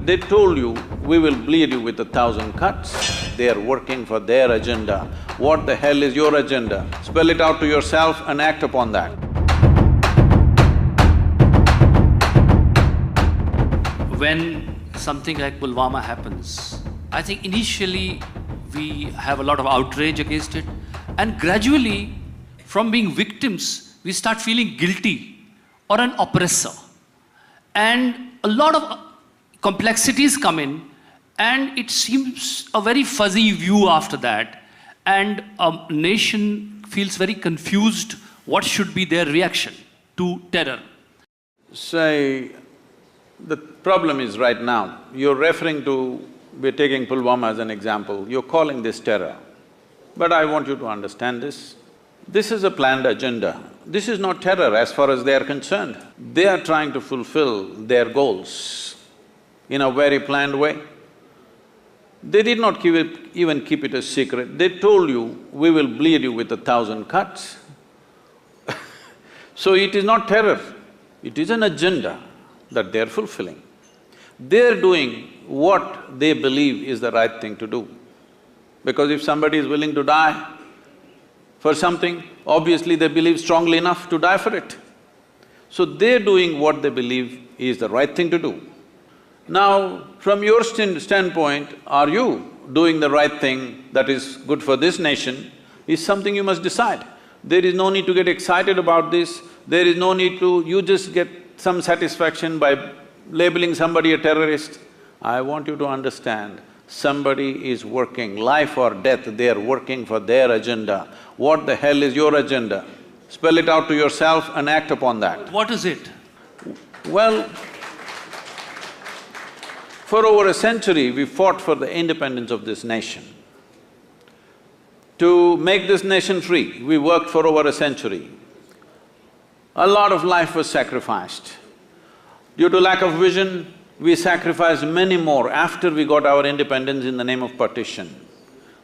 They told you, we will bleed you with 1,000 cuts. They are working for their agenda. What the hell is your agenda? Spell it out to yourself and act upon that. When something like Pulwama happens, I think initially we have a lot of outrage against it, and gradually, from being victims, we start feeling guilty or an oppressor. And a lot of complexities come in, and it seems a very fuzzy view after that, and a nation feels very confused what should be their reaction to terror. Say, the problem is right now, you're referring to… we're taking Pulwama as an example, you're calling this terror. But I want you to understand this. This is a planned agenda. This is not terror as far as they are concerned. They are trying to fulfill their goals in a very planned way. They did not even keep it a secret. They told you, we will bleed you with 1,000 cuts. So it is not terror, it is an agenda that they're fulfilling. They're doing what they believe is the right thing to do. Because if somebody is willing to die for something, obviously they believe strongly enough to die for it. So they're doing what they believe is the right thing to do. Now, from your standpoint, are you doing the right thing that is good for this nation is something you must decide. There is no need to get excited about this, there is no need to… you just get some satisfaction by labeling somebody a terrorist. I want you to understand, somebody is working, life or death, they are working for their agenda. What the hell is your agenda? Spell it out to yourself and act upon that. What is it? Well, for over a century, we fought for the independence of this nation. To make this nation free, we worked for over a century. A lot of life was sacrificed. Due to lack of vision, we sacrificed many more after we got our independence in the name of partition.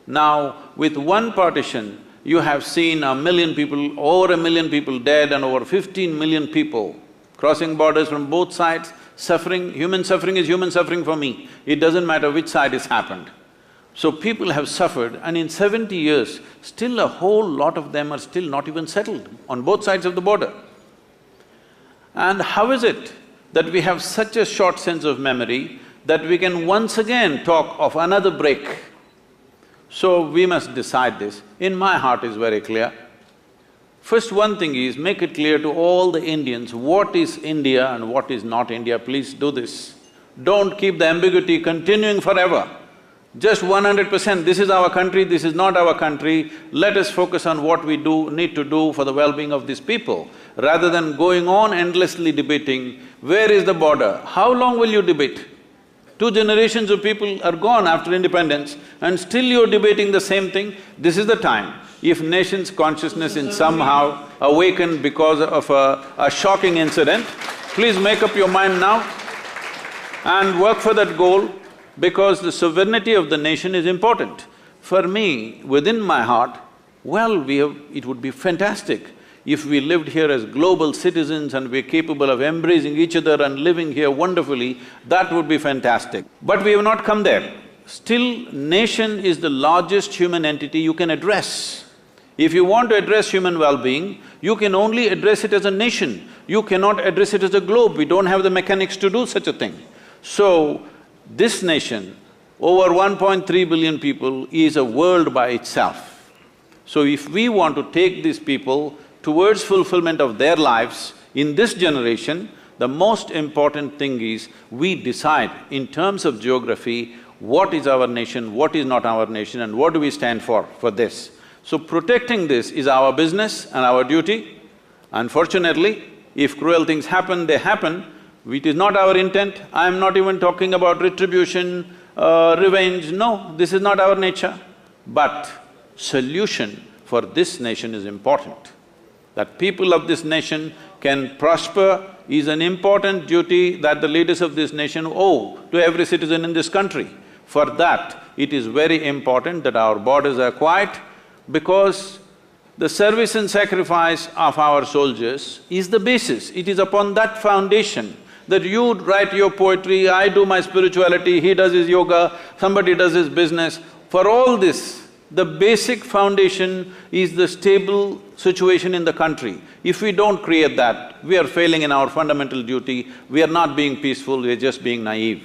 Now, with one partition, you have seen 1 million people, over 1 million people dead and over 15 million people crossing borders from both sides, suffering. Human suffering is human suffering for me. It doesn't matter which side it's happened. So people have suffered, and in 70 years, still a whole lot of them are still not even settled on both sides of the border. And how is it that we have such a short sense of memory that we can once again talk of another break? So we must decide this. In my heart is very clear. First one thing is, make it clear to all the Indians what is India and what is not India. Please do this. Don't keep the ambiguity continuing forever. Just 100%, this is our country, this is not our country, let us focus on what we need to do for the well-being of these people, rather than going on endlessly debating, where is the border? How long will you debate? 2 generations of people are gone after independence and still you're debating the same thing. This is the time. If nation's consciousness is somehow awakened because of a shocking incident, please make up your mind now and work for that goal, because the sovereignty of the nation is important. For me, within my heart, well, it would be fantastic if we lived here as global citizens and we're capable of embracing each other and living here wonderfully, that would be fantastic. But we have not come there. Still, nation is the largest human entity you can address. If you want to address human well-being, you can only address it as a nation. You cannot address it as a globe. We don't have the mechanics to do such a thing. So, this nation, over 1.3 billion people, is a world by itself. So if we want to take these people towards fulfillment of their lives in this generation, the most important thing is we decide in terms of geography what is our nation, what is not our nation, and what do we stand for this. So protecting this is our business and our duty. Unfortunately, if cruel things happen, they happen. It is not our intent. I am not even talking about retribution, revenge, no, this is not our nature. But solution for this nation is important. That people of this nation can prosper is an important duty that the leaders of this nation owe to every citizen in this country. For that, it is very important that our borders are quiet, because the service and sacrifice of our soldiers is the basis. It is upon that foundation that you write your poetry, I do my spirituality, he does his yoga, somebody does his business. For all this, the basic foundation is the stable situation in the country. If we don't create that, we are failing in our fundamental duty, we are not being peaceful, we are just being naive.